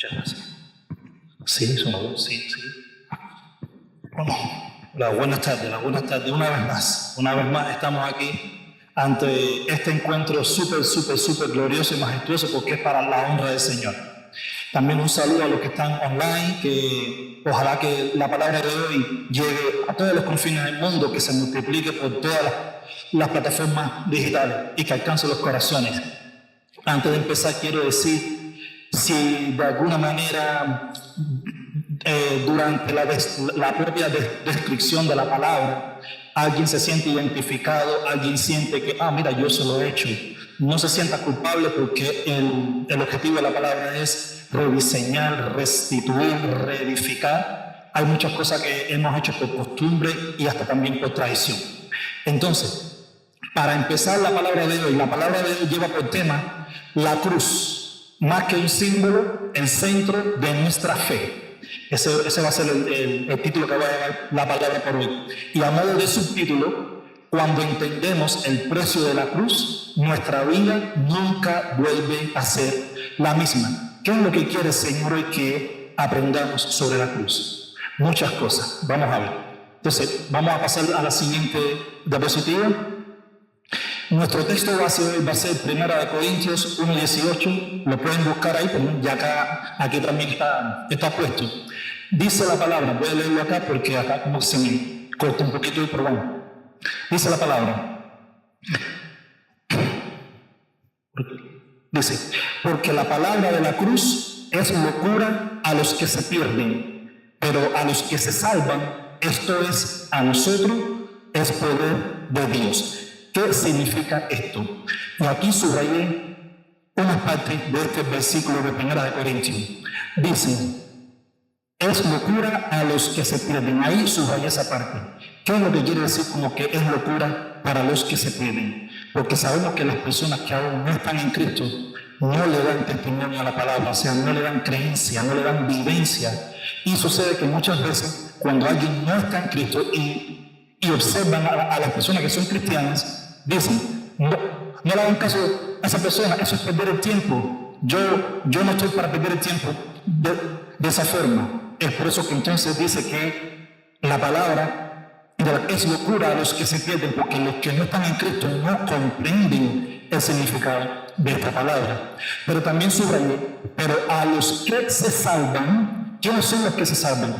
Muchas gracias. Sí, sonó, sí. Bueno, buenas tardes. Una vez más estamos aquí ante este encuentro súper glorioso y majestuoso porque es para la honra del Señor. También un saludo a los que están online, que ojalá que la palabra de hoy llegue a todos los confines del mundo, que se multiplique por todas las plataformas digitales y que alcance los corazones. Antes de empezar, quiero decir, si de alguna manera durante la propia descripción de la palabra, alguien se siente identificado, alguien siente que, mira, yo se lo he hecho, no se sienta culpable porque el objetivo de la palabra es rediseñar, restituir, reedificar. Hay muchas cosas que hemos hecho por costumbre y hasta también por tradición. Entonces, para empezar la palabra de hoy lleva por tema la cruz, más que un símbolo, el centro de nuestra fe. Ese va a ser el título que va a llevar la palabra por hoy. Y a modo de subtítulo, cuando entendemos el precio de la cruz, nuestra vida nunca vuelve a ser la misma. ¿Qué es lo que quiere el Señor hoy que aprendamos sobre la cruz? Muchas cosas. Vamos a ver. Entonces, vamos a pasar a la siguiente diapositiva. Nuestro texto va a ser 1 Corintios 1:18. Lo pueden buscar ahí, pero ya aquí también está puesto. Dice la palabra, voy a leerlo acá porque acá como se me corta un poquito el programa. Dice la palabra. Dice, porque la palabra de la cruz es locura a los que se pierden, pero a los que se salvan, esto es a nosotros, es poder de Dios. ¿Qué significa esto? Y aquí subrayé una parte de este versículo de 1 Corintios. Dice, es locura a los que se pierden. Ahí subrayé esa parte. ¿Qué es lo que quiere decir como que es locura para los que se pierden? Porque sabemos que las personas que aún no están en Cristo no le dan testimonio a la palabra, o sea, no le dan creencia, no le dan vivencia. Y sucede que muchas veces cuando alguien no está en Cristo y observan a las personas que son cristianas, dicen, no le hagan caso a esa persona, eso es perder el tiempo. Yo no estoy para perder el tiempo de esa forma. Es por eso que entonces dice que la palabra es locura a los que se pierden, porque los que no están en Cristo no comprenden el significado de esta palabra. Pero también subrayé, pero a los que se salvan, ¿quiénes son los que se salvan?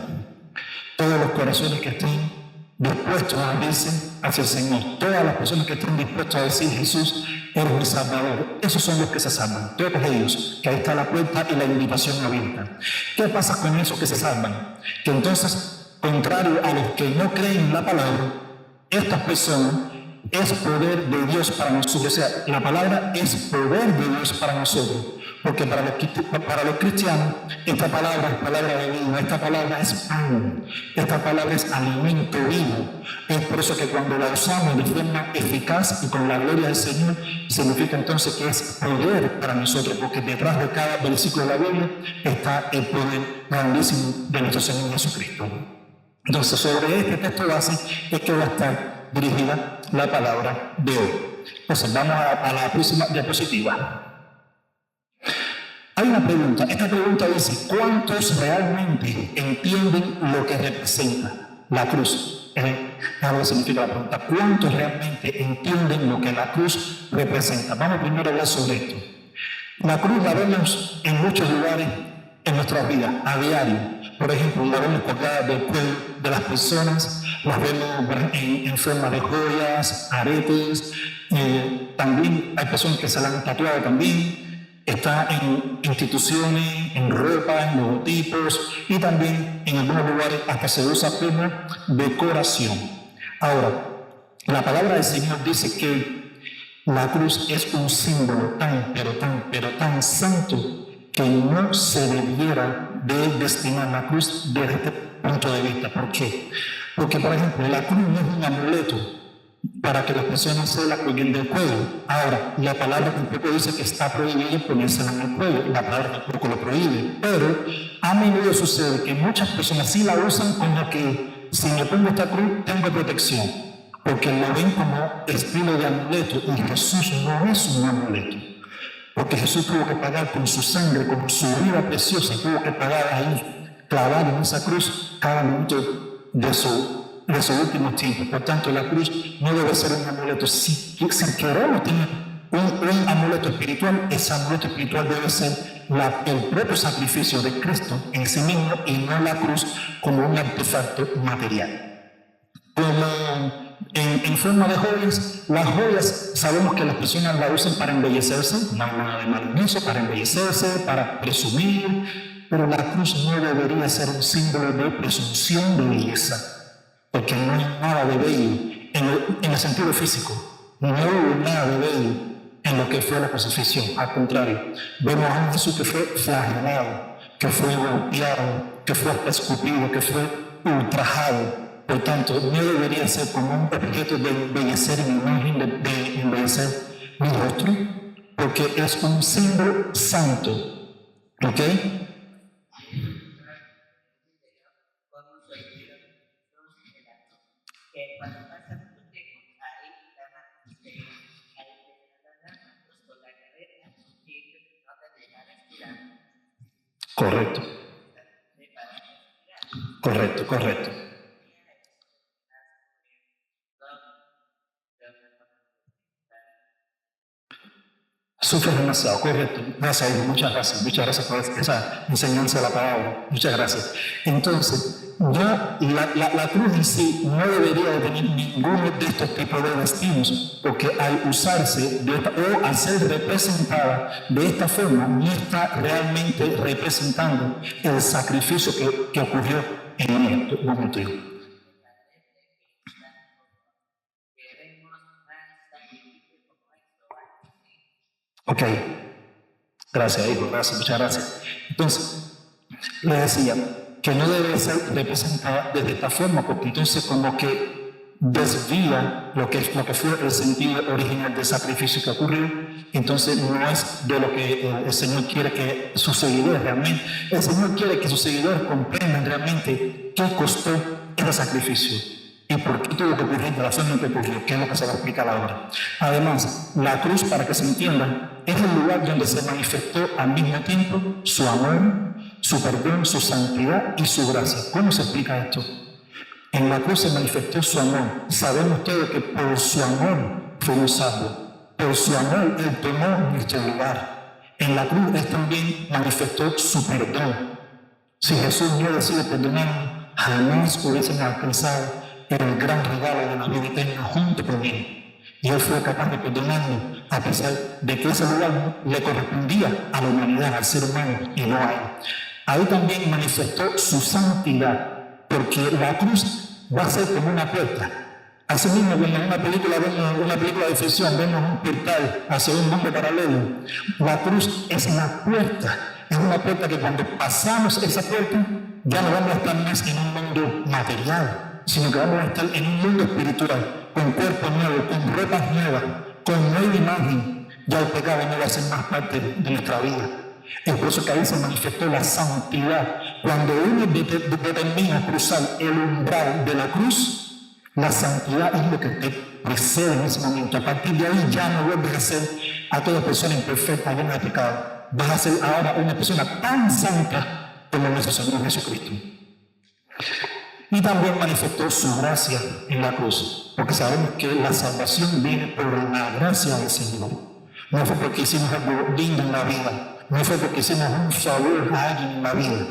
Todos los corazones que estén dispuestos a abrirse hacia el Señor. Todas las personas que estén dispuestas a decir, Jesús, eres mi Salvador. Esos son los que se salvan. Todos ellos, que ahí está la puerta y la invitación abierta. ¿Qué pasa con esos que se salvan? Que entonces, contrario a los que no creen en la palabra, estas personas es poder de Dios para nosotros. O sea, la palabra es poder de Dios para nosotros. Porque para los cristianos, esta palabra es palabra de vida, esta palabra es pan, esta palabra es alimento vivo. Es por eso que cuando la usamos de forma eficaz y con la gloria del Señor, significa entonces que es poder para nosotros, porque detrás de cada versículo de la Biblia está el poder grandísimo de nuestro Señor Jesucristo. Entonces, sobre este texto base es que va a estar dirigida la palabra de hoy. Entonces, vamos a la próxima diapositiva. Hay una pregunta. Esta pregunta dice, ¿cuántos realmente entienden lo que representa la cruz? Algo significa la pregunta. ¿Cuántos realmente entienden lo que la cruz representa? Vamos primero a hablar sobre esto. La cruz la vemos en muchos lugares en nuestras vidas, a diario. Por ejemplo, la vemos colgada del cuello de las personas, las vemos en forma de joyas, aretes. También hay personas que se la han tatuado también. Está en instituciones, en ropa, en logotipos y también en algunos lugares hasta se usa como decoración. Ahora, la palabra del Señor dice que la cruz es un símbolo pero tan santo que no se debiera de destinar la cruz desde este punto de vista. ¿Por qué? Porque, por ejemplo, la cruz no es un amuleto para que las personas se la cuelguen del cuello. Ahora, la palabra tampoco dice que está prohibido ponérsela en el cuello, la palabra tampoco lo prohíbe, pero a menudo sucede que muchas personas sí la usan como que si me pongo esta cruz tengo protección, porque lo ven como estilo de amuleto, y Jesús no es un amuleto. porque Jesús tuvo que pagar con su sangre, con su vida preciosa, tuvo que pagar ahí, clavado en esa cruz, cada minuto de su último tiempo. Por tanto, la cruz no debe ser un amuleto. Si queremos tener un amuleto espiritual, ese amuleto espiritual debe ser el propio sacrificio de Cristo en sí mismo y no la cruz como un artefacto material. Como en forma de joyas, las joyas sabemos que las personas las usan para embellecerse, no hay nada de malo en eso, para embellecerse, para presumir, pero la cruz no debería ser un símbolo de presunción de belleza, porque no hay nada de bello en el sentido físico, no hubo nada de bello en lo que fue la crucifixión. Al contrario, vemos a un Jesús que fue flagelado, que fue golpeado, que fue escupido, que fue ultrajado. Por tanto, no debería ser como un objeto de embellecer mi imagen, de embellecer mi rostro, porque es un símbolo santo. ¿Ok? Correcto. Correcto, correcto. Sufres demasiado, correcto. Gracias, hijo. Muchas gracias por esa enseñanza de la palabra. Muchas gracias. Entonces, ya la cruz en sí no debería de tener ninguno de estos tipos de destinos, porque al usarse o al ser representada de esta forma, no está realmente representando el sacrificio que ocurrió en el momento. Ok, gracias, hijo, gracias, muchas gracias. Entonces, le decía que no debe ser representada de esta forma, porque entonces como que desvía lo que fue el sentido original del sacrificio que ocurrió, entonces no es de lo que el Señor quiere que sus seguidores realmente, el Señor quiere que sus seguidores comprendan realmente qué costó ese sacrificio. ¿Y por qué tuvo que ocurrir de la forma en que ocurrió? ¿Qué es lo que se va a explicar ahora? Además, la cruz, para que se entienda, es el lugar donde se manifestó al mismo tiempo su amor, su perdón, su santidad y su gracia. ¿Cómo se explica esto? En la cruz se manifestó su amor. Sabemos todos que por su amor fuimos salvos. Por su amor Él tomó nuestro lugar. En la cruz Él también manifestó su perdón. Si Jesús no decide perdonarnos, jamás hubiésemos alcanzado el gran regalo de la vida eterna junto con Él. Y Él fue capaz de perdonarnos a pesar de que ese lugar le correspondía a la humanidad, al ser humano, y no a Él. Ahí también manifestó su santidad, porque la cruz va a ser como una puerta. Así mismo, cuando en una película de ficción, vemos un portal hacia un mundo paralelo. La cruz es una puerta. Es una puerta que cuando pasamos esa puerta, ya no vamos a estar más en un mundo material, sino que vamos a estar en un mundo espiritual, con cuerpos nuevos, con ropas nuevas, con nueva imagen. Ya el pecado no va a ser más parte de nuestra vida. Es por eso que ahí se manifestó la santidad. Cuando uno determina cruzar el umbral de la cruz, la santidad es lo que te precede en ese momento. A partir de ahí ya no vuelves a ser aquella persona imperfecta, llena de pecado. Vas a ser ahora una persona tan santa como nuestro Señor Jesucristo. Y también manifestó su gracia en la cruz, porque sabemos que la salvación viene por la gracia del Señor. No fue porque hicimos algo lindo en la vida, no fue porque hicimos un favor a alguien en la vida.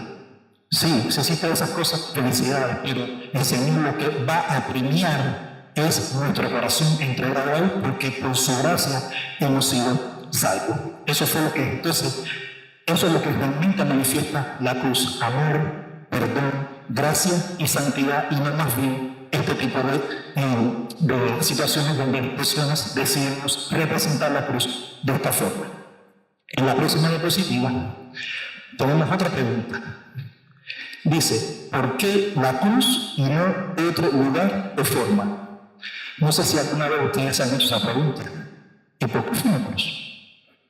Sí, se citan esas cosas, felicidades, pero el Señor lo que va a premiar es nuestro corazón entregado a Él, porque por su gracia hemos sido salvos. Eso fue lo que, entonces, eso es lo que realmente manifiesta la cruz: amor, perdón, gracia y santidad, y no más bien este tipo de situaciones donde las personas decidimos representar la cruz de esta forma. En la próxima diapositiva tenemos otra pregunta. Dice, ¿por qué la cruz y no otro lugar o forma? No sé si alguna vez ustedes han hecho esa pregunta. ¿Y por qué fue una cruz?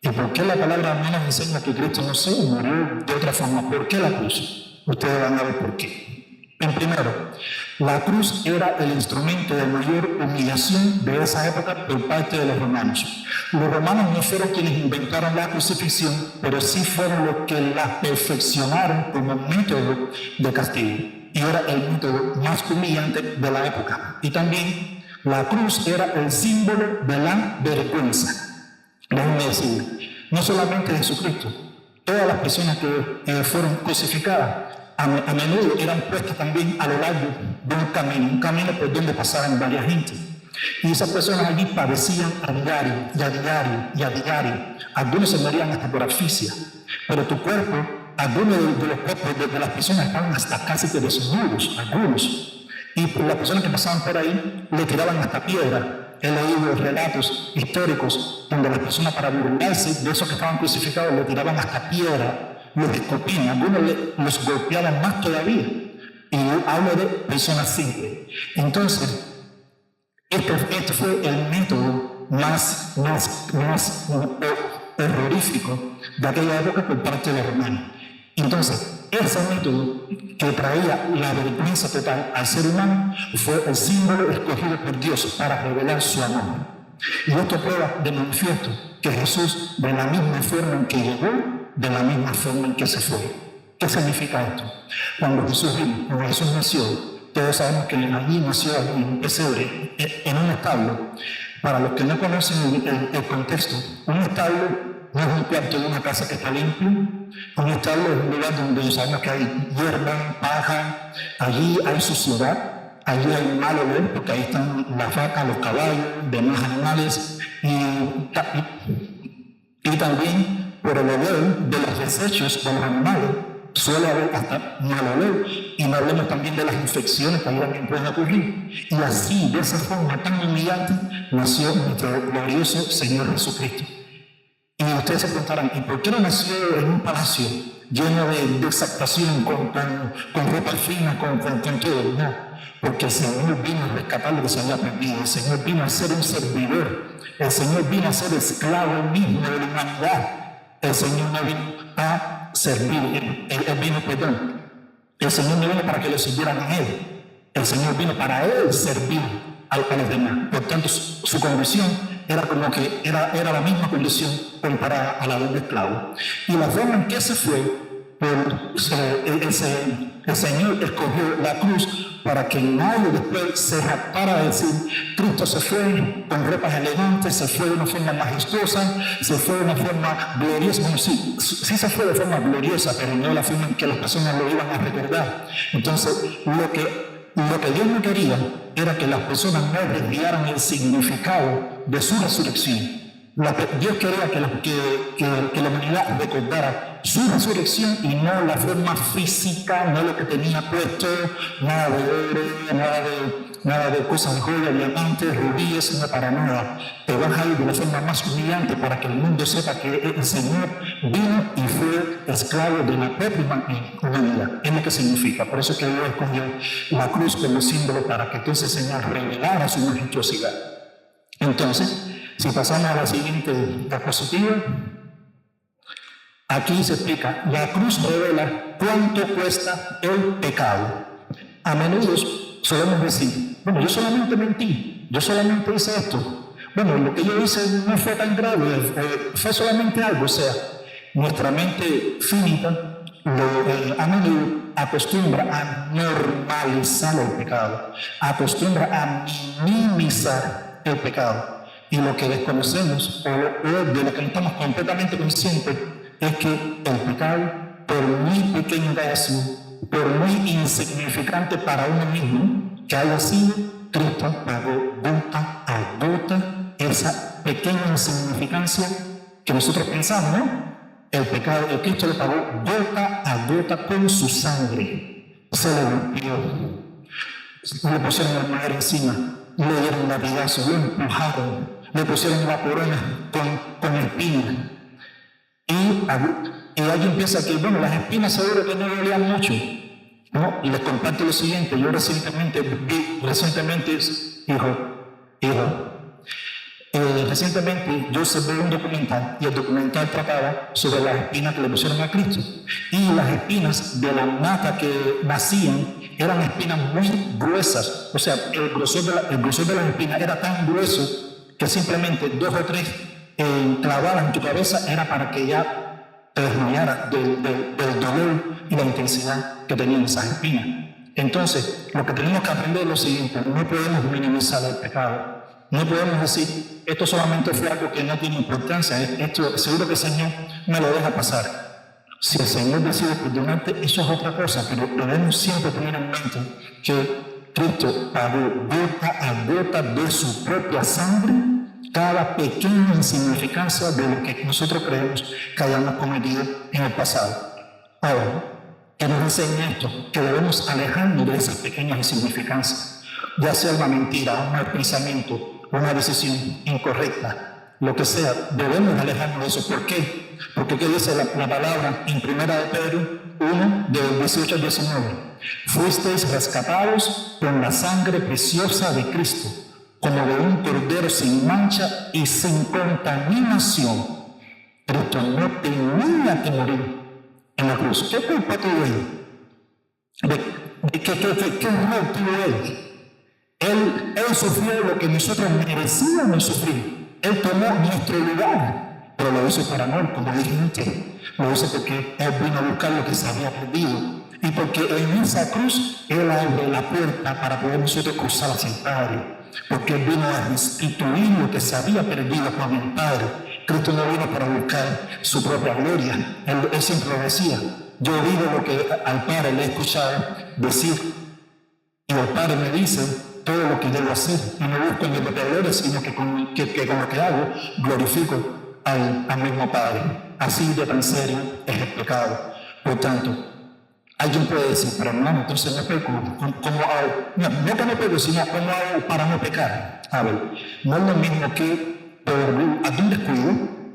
¿Y por qué la palabra no nos enseña que Cristo no se murió de otra forma? ¿Por qué la cruz? Ustedes van a ver por qué. En primero, la cruz era el instrumento de mayor humillación de esa época por parte de los romanos. Los romanos no fueron quienes inventaron la crucifixión, pero sí fueron los que la perfeccionaron como método de castigo. Y era el método más humillante de la época. Y también la cruz era el símbolo de la vergüenza. Déjenme decir, no solamente Jesucristo, todas las personas que fueron crucificadas a menudo eran puestas también a lo largo de un camino por donde pasaban varias gente. Y esas personas allí padecían a diario. Algunos se morían hasta por asfixia. Pero tu cuerpo, algunos de los cuerpos de las personas estaban hasta casi que desnudos, algunos. Y las personas que pasaban por ahí le tiraban hasta piedra. He leído relatos históricos donde las personas, para burlarse de esos que estaban crucificados, le tiraban hasta piedra, los escupían, algunos los golpeaban más todavía. Y hablo de personas simples. Entonces, este fue el método más terrorífico de aquella época por parte de los romanos. Entonces, ese método que traía la vergüenza total al ser humano fue el símbolo escogido por Dios para revelar su amor. Y esto prueba de manifiesto que Jesús, de la misma forma en que llegó, de la misma forma en que se fue. ¿Qué significa esto? Cuando Jesús nació, todos sabemos que allí nació en un pesebre, en un establo. Para los que no conocen el contexto, un establo no es un cuarto de una casa que está limpio. Un establo es un lugar donde sabemos que hay hierba, paja, allí hay suciedad, allí hay mal olor, porque ahí están las vacas, los caballos, demás animales, y también por el olor de los desechos de los animales suele haber hasta mal olor, y no hablemos también de las infecciones que ahí también pueden ocurrir. Y así, de esa forma tan humillante, nació nuestro glorioso Señor Jesucristo. Y ustedes se preguntarán, ¿y por qué no nació en un palacio lleno de exaltación, con ropa fina, con todo? No, porque el Señor vino a rescatar lo que se había perdido. El Señor vino a ser un servidor. El Señor vino a ser esclavo mismo de la humanidad. El Señor no vino a servir. El Señor no vino para que lo sirvieran a Él. El Señor vino para Él servir a los demás. Por tanto, su condición era como que era la misma condición comparada a la de un esclavo. Y la forma en que se fue, el Señor escogió la cruz para que nadie después se jactara de decir, Cristo se fue con ropas elegantes, se fue de una forma majestuosa, se fue de una forma gloriosa. Bueno, sí se fue de forma gloriosa, pero no la forma en que las personas lo iban a recordar. Entonces, lo que Dios no quería era que las personas no desviaran el significado de su resurrección. Dios quería que la humanidad recordara su resurrección y no la forma física, no lo que tenía puesto, nada de oro, nada de cosas de joya, diamantes, rubíes, no para nada. Te vas a ir de la forma más humillante para que el mundo sepa que el Señor vino y fue esclavo de la propia humanidad. Es lo que significa. Por eso es que Dios escogió la cruz como símbolo para que entonces el Señor revelara su majestuosidad. Entonces, si pasamos a la siguiente diapositiva, aquí se explica, la cruz revela cuánto cuesta el pecado. A menudo solemos decir, bueno, yo solamente mentí, yo solamente hice esto. Bueno, lo que yo hice no fue tan grave, fue solamente algo. O sea, nuestra mente finita a menudo acostumbra a normalizar el pecado, acostumbra a minimizar el pecado. Y lo que desconocemos, o de lo que no estamos completamente conscientes, es que el pecado, por muy pequeño que haya sido, por muy insignificante para uno mismo que haya sido, Cristo pagó gota a gota esa pequeña insignificancia que nosotros pensamos, ¿no? El pecado de Cristo lo pagó gota a gota con su sangre. Se le golpeó, le pusieron la madera encima, le dieron latigazos, lo empujaron, le pusieron la corona con espinas. Y alguien piensa que, bueno, las espinas seguro que no dolían mucho. No, les comparto lo siguiente. Yo recientemente, recientemente yo observé un documental y el documental trataba sobre las espinas que le pusieron a Cristo. Y las espinas de la mata que nacían eran espinas muy gruesas. O sea, el grosor de las espinas era tan grueso que simplemente 2 o 3 clavadas en tu cabeza era para que ya te desmayara del dolor y la intensidad que tenían esas espinas. Entonces, lo que tenemos que aprender es lo siguiente: no podemos minimizar el pecado. No podemos decir, esto solamente fue algo que no tiene importancia, esto seguro que el Señor me lo deja pasar. Si el Señor decide perdonarte, eso es otra cosa, pero debemos siempre tener en mente que Cristo pagó gota a gota de su propia sangre cada pequeña insignificancia de lo que nosotros creemos que hayamos cometido en el pasado. Ahora, ¿qué nos enseña esto? Que debemos alejarnos de esas pequeñas insignificancias, ya sea una mentira, un mal pensamiento, una decisión incorrecta, lo que sea, debemos alejarnos de eso. ¿Por qué? Porque ¿qué dice la palabra en 1 de Pedro 1, del 18 al 19? Fuisteis rescatados con la sangre preciosa de Cristo, como de un cordero sin mancha y sin contaminación. Cristo no tenía que morir en la cruz. ¿Qué culpa tuvo él? ¿Qué error tuvo él? Él sufrió lo que nosotros merecíamos sufrir. Él tomó nuestro lugar, pero lo hizo por amor, como dije antes. Lo hizo porque Él vino a buscar lo que se había perdido. Y porque en esa cruz Él abre la puerta para poder nosotros cruzar hacia el Padre. Porque Él vino a restituir lo que se había perdido con el Padre. Cristo no vino para buscar su propia gloria. Él siempre lo decía: yo digo lo que al Padre le he escuchado decir, y el Padre me dice todo lo que debo hacer, y no busco mi propia gloria, sino que con lo que hago glorifico al mismo Padre. Así de tan serio es el pecado. Por tanto, alguien puede decir, pero hermano, entonces no peco, ¿cómo hago? No que no peco, sino ¿cómo hago para no pecar? A ver, no es lo mismo que por algún descuido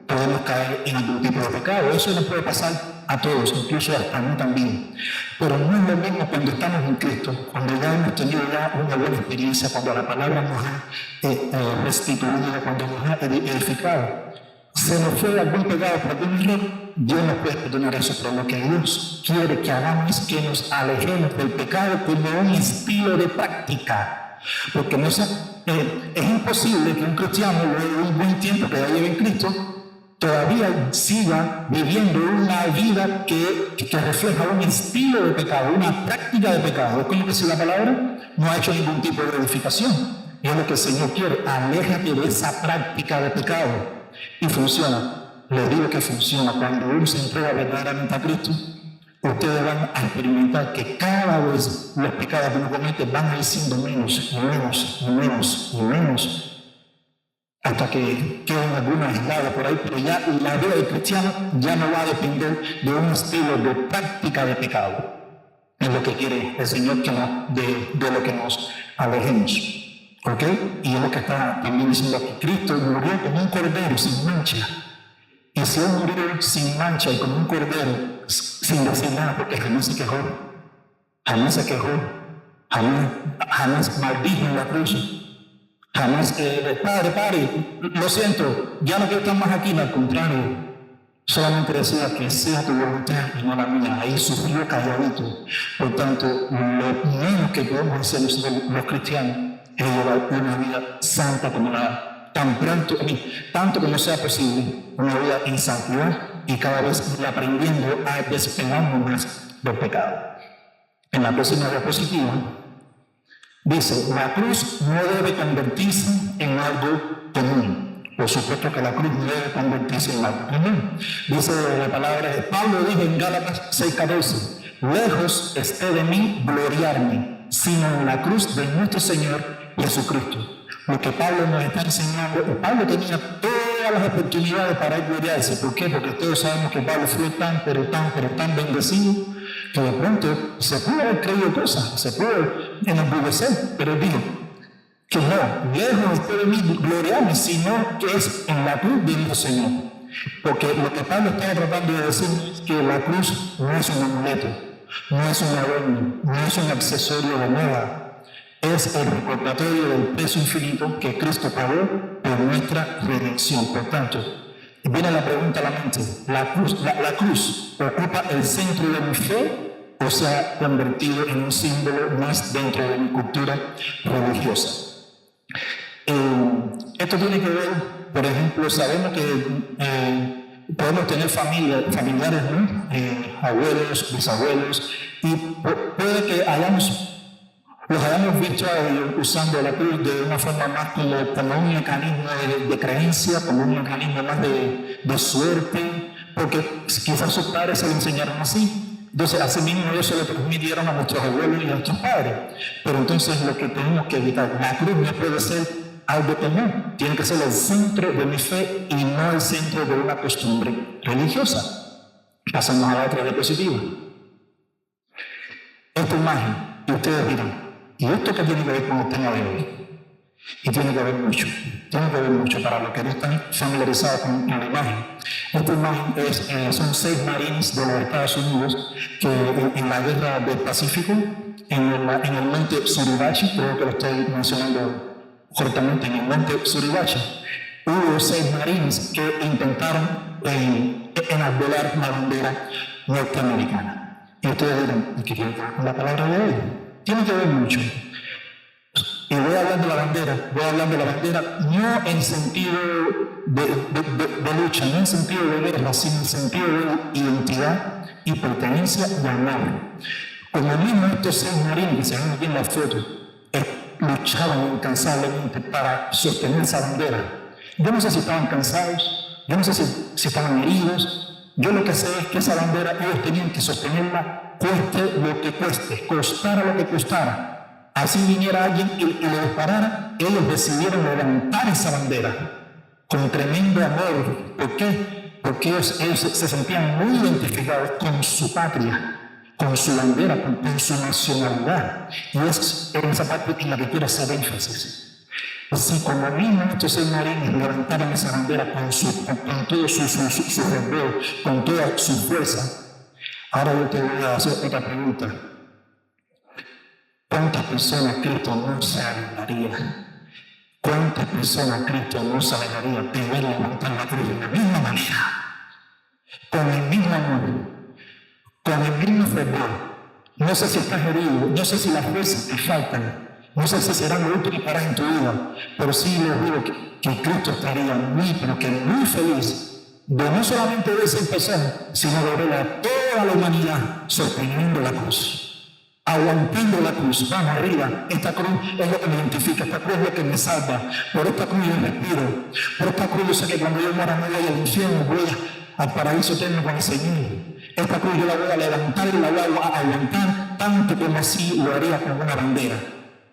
podemos caer en algún tipo de pecado. Eso nos puede pasar a todos, incluso hasta a mí también. Pero no es lo mismo cuando estamos en Cristo, cuando ya hemos tenido una buena experiencia, cuando la palabra nos ha restituido, cuando nos ha edificado. Se nos fue algún pecado por algún error, Dios nos puede perdonar eso. Pero lo que Dios quiere que hagamos es que nos alejemos del pecado como un estilo de práctica. Porque no es imposible que un cristiano, luego de un buen tiempo que ya lleve en Cristo, todavía siga viviendo una vida que refleja un estilo de pecado, una práctica de pecado. Es como que si la palabra no ha hecho ningún tipo de edificación. Y es lo que el Señor quiere: aléjate de esa práctica de pecado. Y funciona. Les digo que funciona. Cuando uno se entrega verdaderamente a Cristo, ustedes van a experimentar que cada vez los pecados que uno comete van a ir siendo menos y menos y menos y menos, hasta que queden algunos aislados por ahí. Pero ya la vida del cristiano ya no va a depender de un estilo de práctica de pecado. Es lo que quiere el Señor, que de lo que nos alejemos. ¿Ok? Y es lo que está también diciendo aquí: Cristo murió como un cordero sin mancha. Y si Él murió sin mancha y como un cordero, sin decir nada, porque jamás se quejó, jamás maldijo en la cruz. Jamás, padre, lo siento, ya no quiero estar más aquí. Al contrario, solamente decía que sea tu voluntad y no la mía. Ahí sufrió calladito. Por tanto, lo menos que podemos hacer los cristianos es llevar una vida santa como tanto como sea posible, una vida en santidad, y cada vez aprendiendo a despegarnos más del pecado. En la próxima diapositiva dice: la cruz no debe convertirse en algo común. Por supuesto que la cruz no debe convertirse en algo común. Dice la palabra de Pablo, dijo en Gálatas 6:14: lejos esté de mí gloriarme, sino en la cruz de nuestro Señor Jesucristo. Lo que Pablo nos está enseñando, Pablo tenía todas las oportunidades para gloriarse. ¿Por qué? Porque todos sabemos que Pablo fue tan bendecido, que de pronto se pudo haber creído cosas, se pudo enorgullecer, pero él dijo que no, lejos esté de mí gloriarme, sino que es en la cruz de nuestro Señor. Porque lo que Pablo estaba tratando de decir es que la cruz no es un amuleto, no es un adorno, no es un accesorio de nada. Es el recordatorio del precio infinito que Cristo pagó por nuestra redención. Por tanto, viene la pregunta a la mente: ¿la cruz ocupa el centro de mi fe o se ha convertido en un símbolo más dentro de mi cultura religiosa? Esto tiene que ver, por ejemplo, sabemos que podemos tener familiares, ¿no? Abuelos, bisabuelos, y puede que los hayamos visto a ellos usando la cruz de una forma más como un mecanismo de creencia, como un mecanismo más de suerte, porque quizás sus padres se lo enseñaron así. Entonces, así mismo ellos se lo transmitieron a nuestros abuelos y a nuestros padres. Pero entonces lo que tenemos que evitar, la cruz no puede ser algo común, tiene que ser el centro de mi fe y no el centro de una costumbre religiosa. Pasamos a la otra diapositiva. Esta imagen, y ustedes dirán, ¿y esto qué tiene que ver con el tema de hoy? Y tiene que ver mucho para los que no están familiarizados con la imagen. Esta imagen son 6 marines de los Estados Unidos que en la guerra del Pacífico, en el monte Suribachi, creo que lo estoy mencionando correctamente, en el monte Suribachi, hubo 6 marines que intentaron enarbolar la bandera norteamericana. Y ustedes dirán, ¿y qué tiene que ver con la palabra de hoy? Tiene que ver mucho. Y voy a hablar de la bandera no en sentido de lucha, no en sentido de guerra, sino en sentido de identidad y pertenencia y amor. Como mismo estos 6 marines que se ven aquí en la foto, luchaban incansablemente para sostener esa bandera. Yo no sé si estaban cansados, yo no sé si estaban heridos. Yo lo que sé es que esa bandera ellos tenían que sostenerla, cueste lo que cueste, costara lo que costara. Así viniera alguien y le disparara, ellos decidieron levantar esa bandera con tremendo amor. ¿Por qué? Porque ellos se sentían muy identificados con su patria, con su bandera, con su nacionalidad. Y es en esa parte en la que quiero hacer énfasis. Así como mismo estos 6 marines levantaron esa bandera con todo su verdor, con toda su fuerza, ahora yo te voy a hacer otra pregunta. ¿Cuántas personas Cristo no se alegraría? ¿Cuántas personas Cristo no se alegraría de ver levantar la cruz de la misma manera? Con el mismo amor, con el mismo fervor. No sé si estás herido, no sé si las fuerzas te faltan, no sé si será lo último que harás en tu vida, pero sí les digo que Cristo estaría muy, pero que muy feliz de no solamente ver esa persona, sino de ver a toda la humanidad sosteniendo la cruz, aguantando la cruz. Vamos arriba, esta cruz es lo que me identifica, esta cruz es lo que me salva, por esta cruz yo respiro, por esta cruz yo sé que cuando yo muera no voy al infierno, voy al paraíso eterno con el Señor. Esta cruz yo la voy a levantar y la voy a aguantar tanto como así lo haría con una bandera.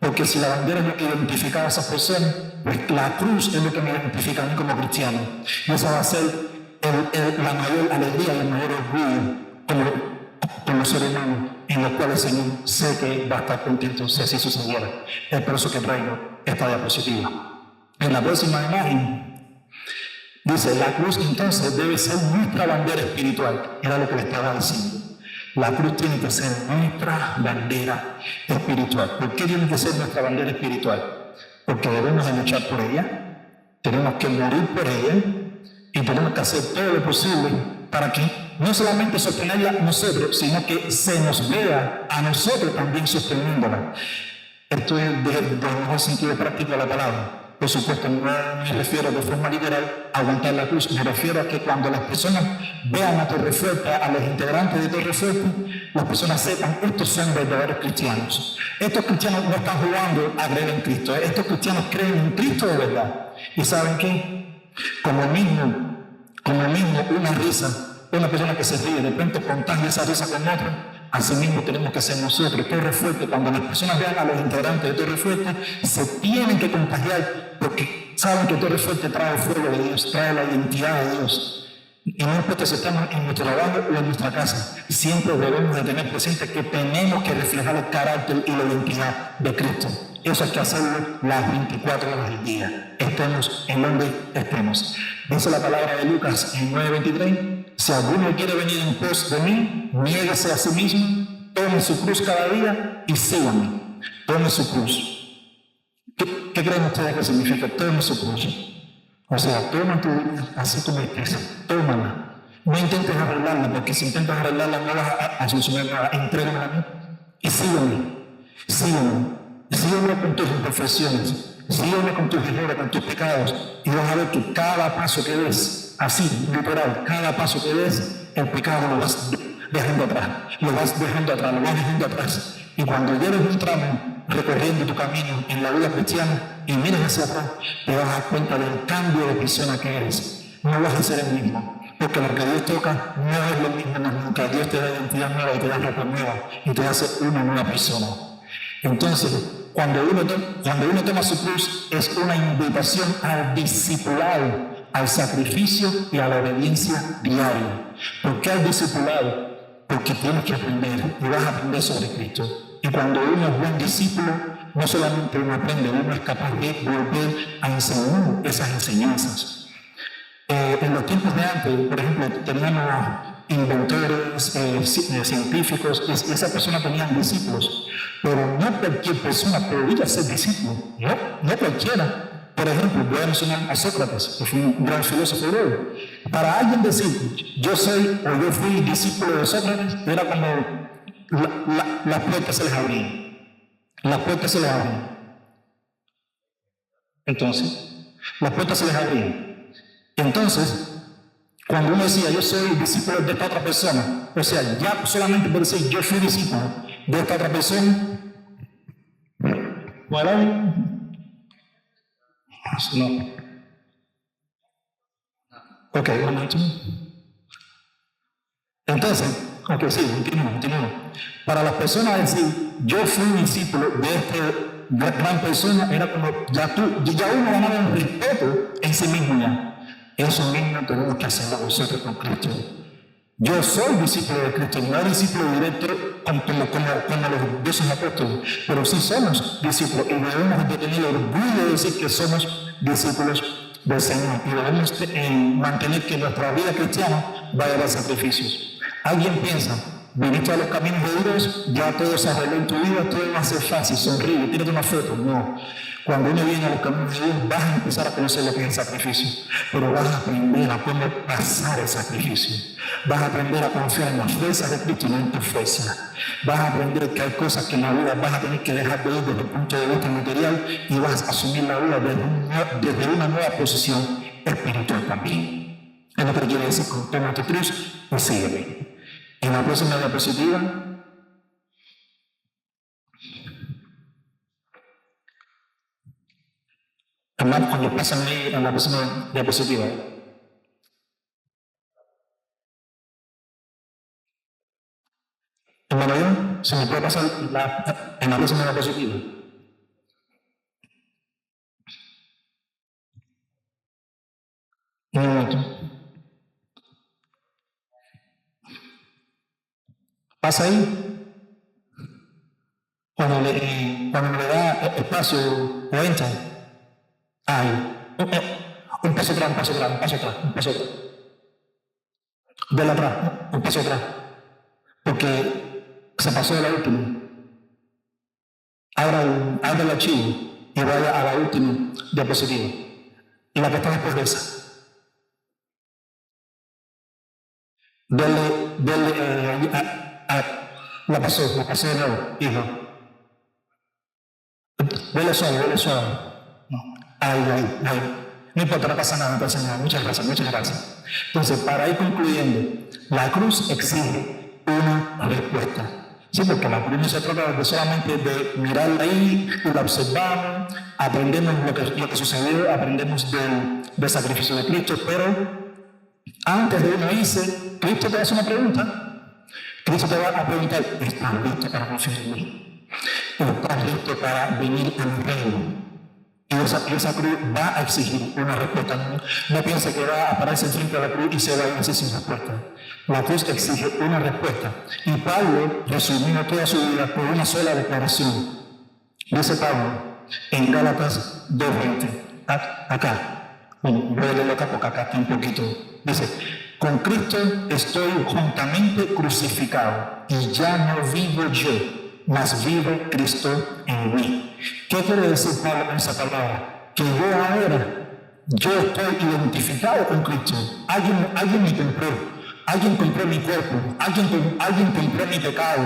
Porque si la bandera es lo que identificaba a esas personas, pues la cruz es lo que me identifica a mí como cristiano. Y esa va a ser la mayor alegría y el mayor orgullo como ser humano, en lo cual el Señor sé que va a estar contento si así sucediera. Es por eso que traigo esta diapositiva. En la próxima imagen dice, la cruz entonces debe ser nuestra bandera espiritual. Era lo que le estaba diciendo. La cruz tiene que ser nuestra bandera espiritual. ¿Por qué tiene que ser nuestra bandera espiritual? Porque debemos de luchar por ella, tenemos que morir por ella y tenemos que hacer todo lo posible para que no solamente sostenerla nosotros, sino que se nos vea a nosotros también sosteniéndola. Esto es del mejor sentido práctico de la palabra. Por supuesto, no me refiero de forma literal a aguantar la cruz, me refiero a que cuando las personas vean a Torrefuerte, a los integrantes de Torrefuerte, las personas sepan, estos son verdaderos cristianos. Estos cristianos no están jugando a creer en Cristo, estos cristianos creen en Cristo de verdad. ¿Y saben qué? Como mismo una risa, una persona que se ríe, de repente contagia esa risa con otra. Así mismo tenemos que hacer nosotros. Torrefuerte, cuando las personas vean a los integrantes de Torrefuerte, se tienen que contagiar porque saben que Torrefuerte trae el fuego de Dios, trae la identidad de Dios. Y no importa si estamos en nuestro trabajo o en nuestra casa, siempre debemos de tener presente que tenemos que reflejar el carácter y la identidad de Cristo. Eso hay que hacerlo las 24 horas del día. Estemos en donde estemos. Dice la palabra de Lucas en 9:23. Si alguno quiere venir en pos de mí, niéguese a sí mismo, tome su cruz cada día y sígame. Tome su cruz. ¿Qué creen ustedes que significa? Toma su cruz. O sea, toma tu vida así como es, tómala. No intentes arreglarla, porque si intentas arreglarla no vas a solucionar nada. Entrégala a mí y sígueme. Sígueme con tus imperfecciones. Sígueme con tus errores, con tus pecados. Y vas a ver que cada paso que des, así, literal, cada paso que des, el pecado lo vas dejando atrás. Lo vas dejando atrás. Y cuando lleves un tramo recorriendo tu camino en la vida cristiana y mires hacia atrás, te vas a dar cuenta del cambio de persona que eres. No vas a ser el mismo, porque lo que Dios toca no es lo mismo más nunca. Dios te da identidad nueva y te da ropa nueva y te hace una nueva persona. Entonces, cuando uno toma su cruz, es una invitación al discipulado, al sacrificio y a la obediencia diaria. ¿Por qué al discipulado? Porque tienes que aprender y vas a aprender sobre Cristo. Y cuando uno es buen discípulo, no solamente uno aprende, uno es capaz de volver a enseñar esas enseñanzas. En los tiempos de antes, por ejemplo, teníamos inventores, científicos, y esas personas tenían discípulos, pero no cualquier persona podía ser discípulo, no cualquiera. Por ejemplo, voy a mencionar a Sócrates, que fue un gran filósofo griego. Para alguien decir, yo fui discípulo de Sócrates, era como las puertas se les abrían. Las puertas se les abrían. Entonces, las puertas se les abrían. Entonces, cuando uno decía, yo soy discípulo de esta otra persona, o sea, ya solamente por decir, yo fui discípulo de esta otra persona, bueno, no. Ok, un momento. Entonces, sí, continúo. Para las personas decir, yo fui discípulo de esta gran persona, era como, ya uno ganaba un respeto en sí mismo ya. Eso mismo tenemos que hacer nosotros con Cristo. Yo soy discípulo de Cristo, no discípulo directo como los 12 apóstoles, pero sí somos discípulos y debemos de tener el orgullo de decir que somos discípulos del Señor y debemos mantener que nuestra vida cristiana vaya a dar sacrificios. Alguien piensa, viniste a los caminos de Dios, ya todo se arregló en tu vida, todo va a ser fácil, sonríe, tírate una foto. No. Cuando uno viene a los caminos de Dios, vas a empezar a conocer lo que es el sacrificio, pero vas a aprender a cómo pasar el sacrificio. Vas a aprender a confiar en las fuerzas de Cristo y no en tu fuerza. Vas a aprender que hay cosas que en la vida vas a tener que dejar de ver desde el punto de vista material y vas a asumir la vida desde una nueva posición espiritual también. Es lo que quiere decir con toma tu cruz y sígueme. En la próxima diapositiva, hermano, cuando pasan ahí en la próxima diapositiva, hermano, se me puede pasar en la próxima diapositiva. Un momento. Pasa ahí. Cuando le da espacio o entra. Ahí. Un paso atrás. Del atrás, un paso atrás. Porque se pasó de la última. Abra el archivo y vaya a la última diapositiva. Y la que está después de esa. La pasó de nuevo, hijo. Vele suave. No. Ahí. No importa, no pasa nada. Muchas gracias. Entonces, para ir concluyendo, la cruz exige una respuesta. Sí, porque la cruz no se trata de solamente de mirarla ahí y la observamos, aprendemos lo que sucedió, aprendemos del sacrificio de Cristo, pero antes de uno irse, Cristo te hace una pregunta. Cristo te va a preguntar, ¿estás listo para confiar en mí? ¿Estás listo para venir a mi reino? Y esa cruz va a exigir una respuesta. No piense que va a pararse frente a la cruz y se va a ir sin respuesta. La cruz exige una respuesta. Y Pablo resumió toda su vida por una sola declaración. Dice Pablo en Gálatas 2:20. Acá. Bueno, voy a leerlo acá porque acá está un poquito. Dice, con Cristo estoy juntamente crucificado y ya no vivo yo, mas vive Cristo en mí. ¿Qué quiere decir Pablo con esa palabra? Que yo estoy identificado con Cristo. Alguien me compró, alguien compró mi cuerpo, alguien compró mi pecado,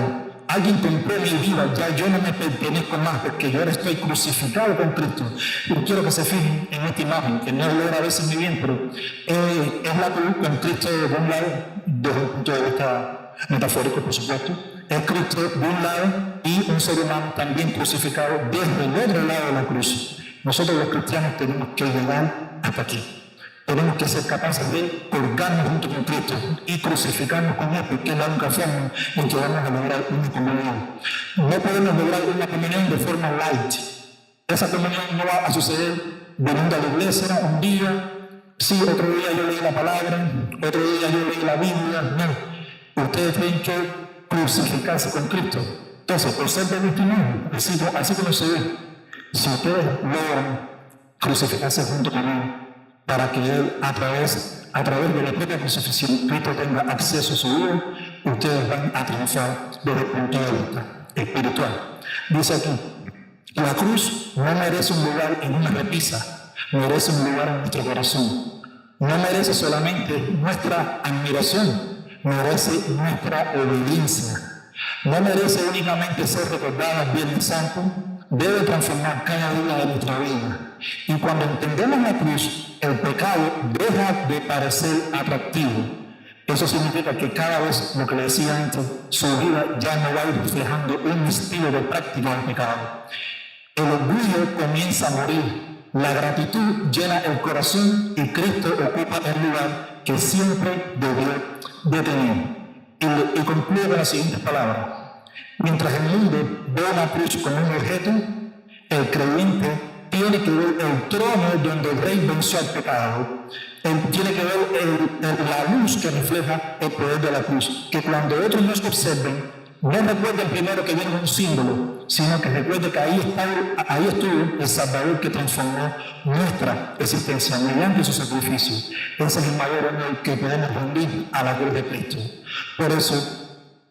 alguien compró mi vida. Ya yo no me pertenezco más porque yo ahora estoy crucificado con Cristo. Yo quiero que se fijen en esta imagen, que no logra a veces muy bien, pero es la cruz con Cristo de un lado, desde un punto de vista metafórico, por supuesto. Es Cristo de un lado y un ser humano también crucificado desde el otro lado de la cruz. Nosotros los cristianos tenemos que llegar hasta aquí. Tenemos que ser capaces de colgarnos junto con Cristo y crucificarnos con Él, porque es la única forma en que vamos a lograr una comunión. No podemos lograr una comunión de forma light. Esa comunión no va a suceder viniendo a la iglesia un día, sí, otro día yo leí la palabra, otro día yo leí la Biblia. No, ustedes tienen que crucificarse con Cristo. Entonces, por ser de nuestro nombre, así como se ve, si ustedes logran crucificarse junto con Él, para que Él, a través de la propia crucifixión, Cristo tenga acceso a su vida, ustedes van a triunfar desde el punto de vista espiritual. Dice aquí, la cruz no merece un lugar en una repisa, merece un lugar en nuestro corazón. No merece solamente nuestra admiración, merece nuestra obediencia. No merece únicamente ser recordada el Viernes Santo, debe transformar cada día de nuestra vida. Y cuando entendemos la cruz, el pecado deja de parecer atractivo. Eso significa que cada vez, lo que le decía antes, su vida ya no va a ir reflejando un estilo de práctica del pecado. El orgullo comienza a morir. La gratitud llena el corazón y Cristo ocupa el lugar que siempre debió de tener. Y concluye con las siguientes palabras. Mientras el mundo ve la cruz como un objeto, el creyente tiene que ver el trono donde el rey venció al pecado. Él tiene que ver la luz que refleja el poder de la cruz. Que cuando otros nos observen, no recuerden primero que viene un símbolo, sino que recuerden que ahí estuvo el Salvador que transformó nuestra existencia mediante su sacrificio. Ese es el mayor honor que podemos rendir a la cruz de Cristo. Por eso,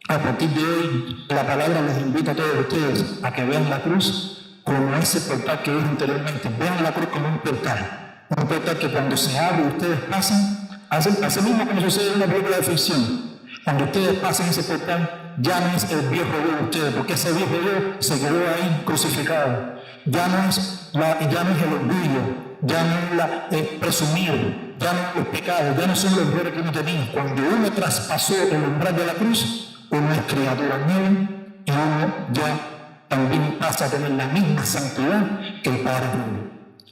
a partir de hoy, la palabra les invita a todos ustedes a que vean la cruz como ese portal que dije anteriormente. Vean la cruz como un portal que cuando se abre ustedes pasan, así mismo como sucede en una película de ficción. Cuando ustedes pasan ese portal, ya no es el viejo yo de ustedes, porque ese viejo yo se quedó ahí crucificado. Ya no es el orgullo, ya no es el presumir, ya no es los pecados, ya no son los errores que uno tenía. Cuando uno traspasó el umbral de la cruz, uno es criatura nueva y uno ya también pasa a tener la misma santidad que el Padre Nuevo.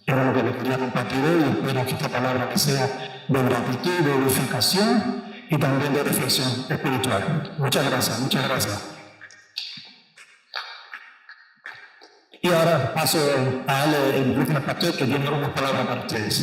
Era lo que les quería compartir hoy. Espero que esta palabra que sea de gratitud, de edificación y también de reflexión espiritual. Muchas gracias, muchas gracias. Y ahora paso a darle el último pastor que tiene unas palabras para ustedes.